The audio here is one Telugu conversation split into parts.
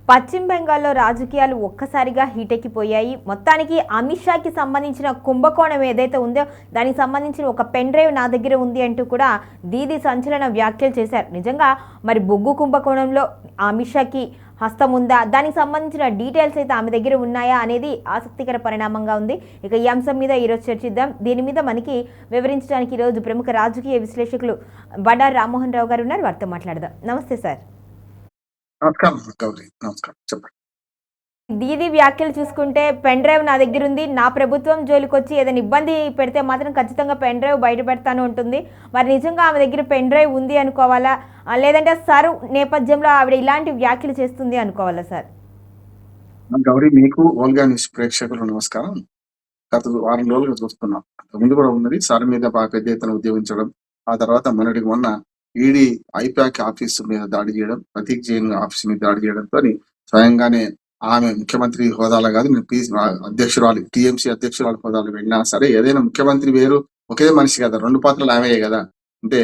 పశ్చిమ బెంగాల్లో రాజకీయాలు ఒక్కసారిగా హీటెక్కిపోయాయి. మొత్తానికి అమిత్ షాకి సంబంధించిన కుంభకోణం ఏదైతే ఉందో దానికి సంబంధించిన ఒక పెన్ డ్రైవ్ నా దగ్గర ఉంది అంటూ కూడా దీదీ సంచలన వ్యాఖ్యలు చేశారు. నిజంగా మరి బొగ్గు కుంభకోణంలో అమిత్ షాకి హస్తం ఉందా, దానికి సంబంధించిన డీటెయిల్స్ అయితే ఆమె దగ్గర ఉన్నాయా అనేది ఆసక్తికర పరిణామంగా ఉంది. ఇక ఈ అంశం మీద ఈరోజు చర్చిద్దాం. దీని మీద మనకి వివరించడానికి ఈరోజు ప్రముఖ రాజకీయ విశ్లేషకులు బండారు రామ్మోహన్ రావు గారు ఉన్నారు. వారితో మాట్లాడదాం. నమస్తే సార్. నమస్కారం గౌరీ, నమస్కారం. చెప్పండి. దీది వ్యాఖ్యలు చూసుకుంటే పెన్ డ్రైవ్ నా దగ్గర ఉంది, నా ప్రభుత్వం జోలికి వచ్చి ఏదైనా ఇబ్బంది పెడితే మాత్రం ఖచ్చితంగా పెన్ డ్రైవ్ బయట పెడతాను ఉంటుంది. మరి నిజంగా ఆమె దగ్గర పెన్ డ్రైవ్ ఉంది అనుకోవాలా, లేదంటే సార్ నేపథ్యంలో ఆవిడ ఇలాంటి వ్యాఖ్యలు చేస్తుంది అనుకోవాలా సార్? గౌరీ, మీకు ఓల్గా న్యూస్ ప్రేక్షకులు నమస్కారం. గత వారం రోజులుగా చూస్తున్నాం, ముందు కూడా ఉన్నది. సార్ మీద బాగా పెద్ద ఎత్తున ఉద్యమించడం, ఆ తర్వాత మొన్నటికి మొన్న ఈడీ ఐపాక్ ఆఫీసు మీద దాడి చేయడం, ప్రతీక్ జైన్ ఆఫీస్ మీద దాడి చేయడంతో స్వయంగానే ఆమె ముఖ్యమంత్రి హోదాలో కాదు, అధ్యక్షురాలు టీఎంసీ అధ్యక్షురాలు హోదాలో వెళ్ళినా సరే, ఏదైనా ముఖ్యమంత్రి వేరు ఒకే మనిషి కదా, రెండు పాత్రలు ఆమెయే కదా. అంటే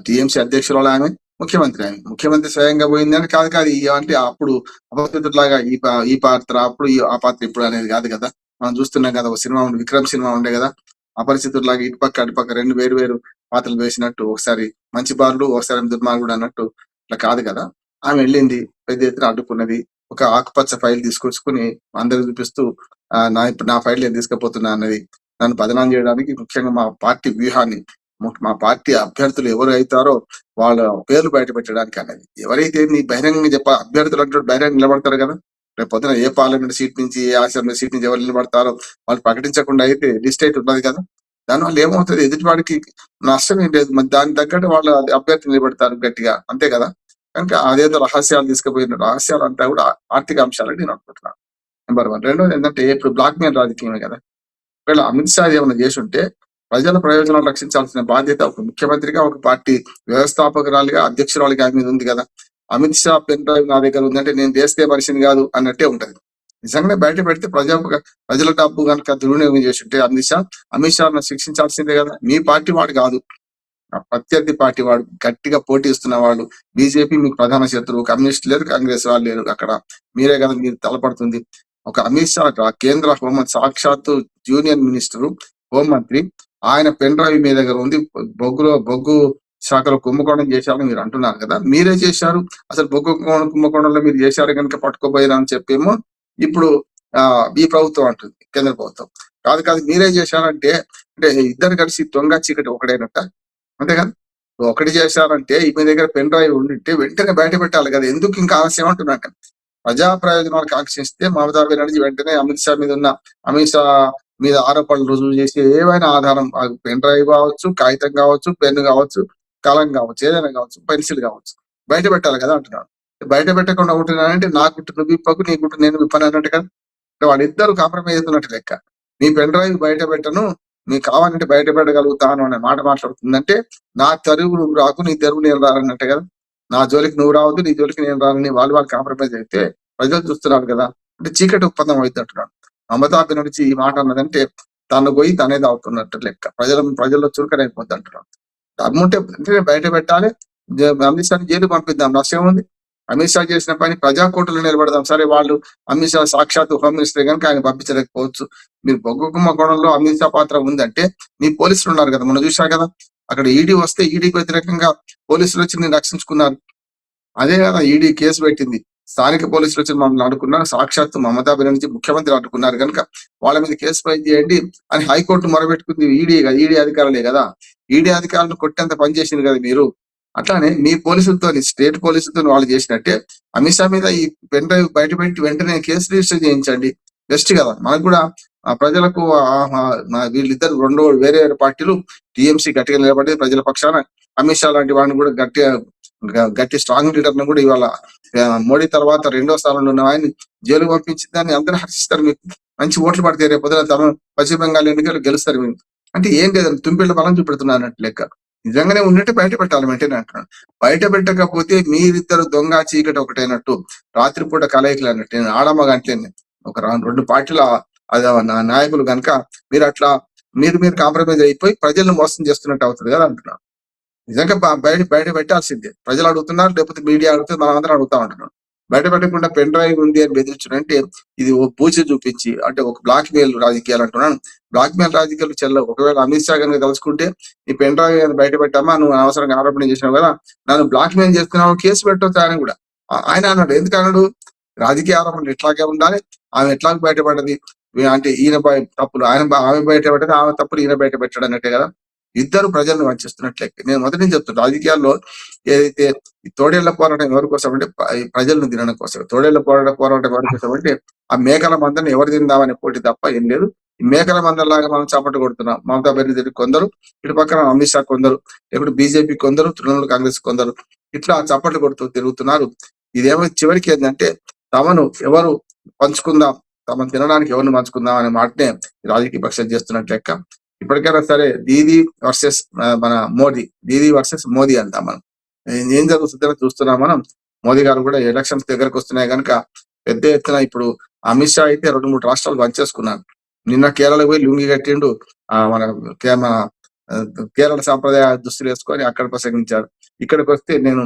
టీఎంసీ అధ్యక్షురాలు ఆమె, ముఖ్యమంత్రి ఆమె. ముఖ్యమంత్రి స్వయంగా పోయిందని కాదు కాదు అంటే అప్పుడు అపరిచితులాగా ఈ పాత్ర అప్పుడు ఆ పాత్ర ఇప్పుడు అనేది కాదు కదా. మనం చూస్తున్నాం కదా, ఒక సినిమా ఉంది, విక్రమ్ సినిమా ఉండే కదా, అపరిచితులాగా ఇటుపక్క అటుపక్క రెండు వేరు వేరు పాత్రలు వేసినట్టు, ఒకసారి మంచి బాలుడు ఒకసారి దుర్మార్గుడు అన్నట్టు ఇట్లా కాదు కదా. ఆమె వెళ్ళింది, పెద్ద ఎత్తున అడ్డుకున్నది, ఒక ఆకుపచ్చ ఫైల్ తీసుకొచ్చుకుని అందరికి చూపిస్తూ నా ఫైల్ నేను తీసుకుపోతున్నా అన్నది. నన్ను బదనాం చేయడానికి, ముఖ్యంగా మా పార్టీ వ్యూహాన్ని, మా పార్టీ అభ్యర్థులు ఎవరు అవుతారో వాళ్ళ పేర్లు బయట పెట్టడానికి అన్నది. ఎవరైతే నీ బహిరంగంగా అభ్యర్థులు అంటే బహిరంగ నిలబడతారు కదా. రేపు పొద్దున ఏ పార్లమెంట్ సీట్ నుంచి, ఏ అసెంబ్లీ సీట్ నుంచి ఎవరు నిలబడతారో వాళ్ళు ప్రకటించకుండా అయితే లిస్ట్ అయితే ఉన్నది కదా. దానివల్ల ఏమవుతుంది, ఎదుటివాడికి నష్టం ఏం లేదు. మరి దానికి తగ్గట్టు వాళ్ళ అభ్యర్థి నిలబెడతారు గట్టిగా, అంతే కదా. కనుక అదేదో రహస్యాలు తీసుకుపోయిన రహస్యాలు అంతా కూడా ఆర్థిక అంశాలని నేను అనుకుంటున్నాను. నెంబర్ 1. రెండోది ఏంటంటే, ఇప్పుడు బ్లాక్ మెయిల్ రాజకీయమే కదా. ఒకవేళ అమిత్ షా ఏమైనా చేసి ఉంటే ప్రజల ప్రయోజనాలు రక్షించాల్సిన బాధ్యత ఒక ముఖ్యమంత్రిగా, ఒక పార్టీ వ్యవస్థాపకురాలుగా, అధ్యక్షురాలుగా మీద ఉంది కదా. అమిత్ షా పెన్ డ్రైవ్ నా దగ్గర ఉందంటే నేను దేశే మనిషిని కాదు అన్నట్టే ఉంటది. నిజంగానే బయట పెడితే ప్రజల డబ్బు కనుక దుర్వినియోగం చేసి ఉంటే అమిత్ షా శిక్షించాల్సిందే కదా. మీ పార్టీ వాడు కాదు, ప్రత్యర్థి పార్టీ వాడు, గట్టిగా పోటీ ఇస్తున్న వాళ్ళు. బీజేపీ మీకు ప్రధాన శత్రువు, కమ్యూనిస్ట్ లేరు, కాంగ్రెస్ వాళ్ళు లేరు అక్కడ. మీరే కదా, మీరు తలపడుతుంది. ఒక అమిత్ షా కేంద్ర హోంమంత్రి, సాక్షాత్తు యూనియన్ మినిస్టరు, హోంమంత్రి, ఆయన పెన్ డ్రైవ్ మీ దగ్గర ఉంది. బొగ్గు శాఖలో కుంభకోణం చేశారని మీరు అంటున్నారు కదా, మీరే చేశారు. అసలు బొగ్గు కుంభకోణంలో మీరు చేశారు కనుక పట్టుకోపోయినా అని చెప్పేమో ఇప్పుడు ఈ ప్రభుత్వం అంటుంది, కేంద్ర ప్రభుత్వం. కాదు కాదు, మీరే చేశారంటే అంటే ఇద్దరు కలిసి దొంగ చీకటి ఒకటైనట్ట, అంతే కదా. ఒకటి చేశారంటే మీ దగ్గర పెన్ డ్రైవ్ ఉండింటే వెంటనే బయట పెట్టాలి కదా. ఎందుకు ఇంకా ఆలస్యం అంటున్నాక, ప్రజా ప్రయోజనాలు కాంక్షిస్తే మమతా బెనర్జీ వెంటనే అమిత్ షా మీద ఆరోపణలు రుజువు చేసి ఏవైనా ఆధారం, పెన్ డ్రైవ్ కావచ్చు, కాగితం కావచ్చు, పెన్ను కావచ్చు, కలం కావచ్చు, ఏదైనా కావచ్చు, పెన్సిల్ కావచ్చు, బయట పెట్టాలి కదా అంటున్నాడు. బయట పెట్టకుండా ఉంటున్నానంటే నా గుట్టు నువ్వు విప్పకు, నీ గుట్టు నేను విప్పను అన్నట్టు కదా. వాళ్ళిద్దరు కాంప్రమైజ్ అవుతున్నట్టు లెక్క. నీ పెన్ డ్రైవ్ బయట పెట్టను, నీకు కావాలంటే బయట పెట్టగలుగుతాను అనే మాట మాట్లాడుతుందంటే, నా తెరువు నువ్వు రాకు, నీ తెరువు నేను రానట్టే కదా. నా జోలికి నువ్వు రావద్దు, నీ జోలికి నేను రానని వాళ్ళు కాంప్రమైజ్ అయితే ప్రజలు చూస్తున్నారు కదా. అంటే చీకటి ఒప్పందం అవుతుంది అంటున్నాడు. మమతా బెనర్జీ ఈ మాట అన్నదంటే తను పోయి తనే అవుతున్నట్టు లెక్క. ప్రజల్లో చురుకనైపోద్ది అంటున్నాడు. దమ్ముంటే బయట పెట్టాలి, అమిత్ షాని జైలు పంపిద్దాం, నష్టం ఉంది. అమిత్ షా చేసిన పని ప్రజాకోర్టులో నిలబడదాం. సరే, వాళ్ళు అమిత్ షా సాక్షాత్ హోమ్ మినిస్టర్ కనుక ఆయన పంపించలేకపోవచ్చు. మీరు బొగ్గు కుంభకోణంలో అమిత్ షా పాత్ర ఉందంటే మీ పోలీసులు ఉన్నారు కదా, మనం చూసా కదా. అక్కడ ఈడీ వస్తే ఈడీకి వ్యతిరేకంగా పోలీసులు వచ్చి నేను రక్షించుకున్నారు. అదే కదా ఈడీ కేసు పెట్టింది. స్థానిక పోలీసులు వచ్చి మమ్మల్ని అడ్డుకున్నారు, సాక్షాత్తు మమతా బెనర్జీ ముఖ్యమంత్రి అడ్డుకున్నారు కనుక వాళ్ళ మీద కేసు ఫైల్ చేయండి అని హైకోర్టు మొరబెట్టుకుంది. ఈడీ అధికారులే కదా. ఈడీ అధికారులను కొట్టేంత పని చేసింది కదా మీరు. అట్లానే మీ పోలీసులతో, స్టేట్ పోలీసులతో వాళ్ళు చేసినట్టే అమిత్ షా మీద ఈ పెన్ డ్రైవ్ బయట పెట్టి వెంటనే కేసు రిజిస్టర్ చేయించండి, బెస్ట్ కదా. మనకు కూడా ప్రజలకు వీళ్ళిద్దరు రెండు వేరే వేరే పార్టీలు, టీఎంసీ గట్టిగా నిలబడి ప్రజల పక్షాన, అమిత్ షా లాంటి వాడిని కూడా గట్టి స్ట్రాంగ్ లీడర్ ను కూడా ఇవాళ మోడీ తర్వాత 2వ స్థానంలో ఉన్న ఆయన్ని జైలు పంపించి దాన్ని అందరూ హర్షిస్తారు. మీకు మంచి ఓట్లు పడితే రేపు పొద్దున పశ్చిమ బెంగాల్ ఎన్నికలు గెలుస్తారు మీరు. అంటే ఏం లేదండి, తుంపిళ్ళ బలం చూపెడుతున్నారు అన్నట్టు లెక్క. నిజంగానే ఉన్నట్టు బయట పెట్టాలి వెంటనే అంటున్నాను. బయట పెట్టకపోతే మీరిద్దరు దొంగ చీకటి ఒకటైనట్టు, రాత్రిపూట కలయికలు అన్నట్టు. నేను ఆడమ్మ గంటలేని ఒక 2 పార్టీల నాయకులు కనుక మీరు అట్లా మీరు కాంప్రమైజ్ అయిపోయి ప్రజలను మోసం చేస్తున్నట్టు అవుతుంది కదా అంటున్నాను. నిజంగా బయట పెట్టాల్సిందే. ప్రజలు అడుగుతున్నారు, లేకపోతే మీడియా అడుగుతుంది, మనం అందరం అడుగుతా ఉంటున్నాం. బయట పెట్టకుండా పెన్ డ్రైవ్ ఉంది అని బెదిరించడం అంటే ఇది ఒక పూచి చూపించి అంటే ఒక బ్లాక్ మెయిల్ రాజకీయాలు అంటున్నాను. బ్లాక్ మెయిల్ రాజకీయాలు చెల్లవు. ఒకవేళ అమిత్ షా కనుక తలుచుకుంటే ఈ పెన్ డ్రైవ్ బయట పెట్టామా, నువ్వు అనవసరంగా ఆరోపణ చేసినావు కదా, నన్ను బ్లాక్ మెయిల్ చేస్తున్నావు, కేసు పెట్టవచ్చు ఆయన కూడా. ఆయన అన్నాడు. ఎందుకు అన్నాడు? రాజకీయ ఆరోపణలు ఇట్లాగే ఉండాలి, ఆమె ఎట్లాగ బయటపడ్డది అంటే ఈయన తప్పులు ఆమె బయటపడ్డది, ఆమె తప్పులు ఈయన బయట పెట్టాడు అన్నట్టే కదా. ఇద్దరు ప్రజలను వంచిస్తున్నట్లే. నేను మొదటి నుంచి చెప్తున్నా, రాజకీయాల్లో ఏదైతే ఈ తోడేళ్ల పోరాటం ఎవరి కోసం అంటే ఈ ప్రజలను తినడం కోసం. తోడేళ్ల పోరాటం ఎవరి కోసం అంటే ఆ మేకల మందని ఎవరు తిందామనే పోటీ తప్ప ఏం లేదు. ఈ మేకల మందలాగా మనం చప్పట్లు కొడుతున్నాం. మమతా బెనర్జీ కొందరు, ఇటు పక్కన అమిత్ షా కొందరు, ఇప్పుడు బీజేపీ కొందరు, తృణమూల్ కాంగ్రెస్ కొందరు, ఇట్లా చప్పట్లు కొడుతూ తిరుగుతున్నారు. ఇదేమో చివరికి ఏంటంటే తమను ఎవరు పంచుకుందాం, తమను తినడానికి ఎవరిని పంచుకుందాం అనే మాటనే రాజకీయ పక్షాలు చేస్తున్నట్టు లెక్క. ఇప్పటికైనా సరే దీదీ వర్సెస్ మన మోదీ, దీదీ వర్సెస్ మోదీ అంటాం మనం. ఏం జరుగుతుందో చూస్తున్నాం మనం. మోదీ గారు కూడా ఎలక్షన్స్ దగ్గరకు వస్తున్నాయి కనుక పెద్ద ఎత్తున ఇప్పుడు అమిత్ షా అయితే 2-3 రాష్ట్రాలు పంచేసుకున్నారు. నిన్న కేరళ పోయి లుంగి కట్టిండు. మన కేరళ సాంప్రదాయ దుస్తులు వేసుకొని అక్కడ ప్రసంగించారు. ఇక్కడికి వస్తే నేను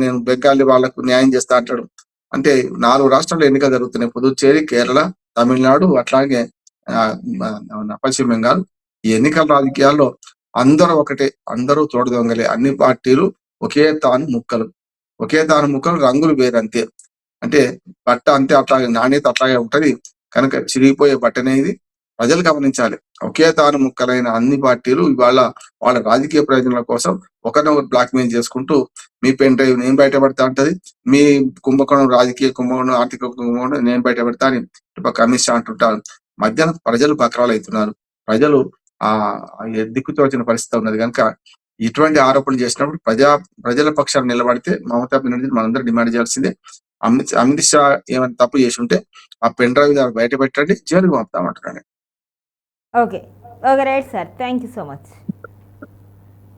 నేను బెంగాలీ వాళ్లకు న్యాయం చేస్తా అంటాడు. అంటే 4 రాష్ట్రాల్లో ఎన్నికలు జరుగుతున్నాయి. పుదుచ్చేరి, కేరళ, తమిళనాడు, అట్లాగే పశ్చిమ బెంగాల్. ఈ ఎన్నికల రాజకీయాల్లో అందరూ ఒకటే, అందరూ తోడు దొంగలే. అన్ని పార్టీలు ఒకే తాను ముక్కలు, రంగులు వేరంతే. అంటే బట్ట అంతే, అట్లాగే నాణ్యత అట్లాగే ఉంటది. కనుక చిరిగిపోయే బట్ట అనేది ప్రజలు గమనించాలి. ఒకే తాను ముక్కలైన అన్ని పార్టీలు ఇవాళ వాళ్ళ రాజకీయ ప్రయోజనాల కోసం ఒకరినొకరు బ్లాక్ మెయిల్ చేసుకుంటూ మీ పెన్ డ్రైవ్ నేను బయటపడతా అంటది, మీ కుంభకోణం, రాజకీయ కుంభకోణం, ఆర్థిక కుంభకోణం నేను బయటపడతా అని ఇటు షా అంటుంటారు. మధ్యాహ్నం ప్రజలు బకరాలు అవుతున్నారు. ప్రజలు ఆ దిక్కుతోచిన పరిస్థితి ఉన్నది కనుక ఇటువంటి ఆరోపణలు చేసినప్పుడు ప్రజల పక్షాన్ని నిలబడితే మమతా బెనర్జీ మనందరూ డిమాండ్ చేయాల్సిందే. అమిత్ షా ఏమైనా తప్పు చేసి ఉంటే ఆ పెన్ డ్రైవ్ బయట పెట్టండి, జైలుకు పంపుతామంటున్నాను. Okay. Okay, right sir. Thank you so much.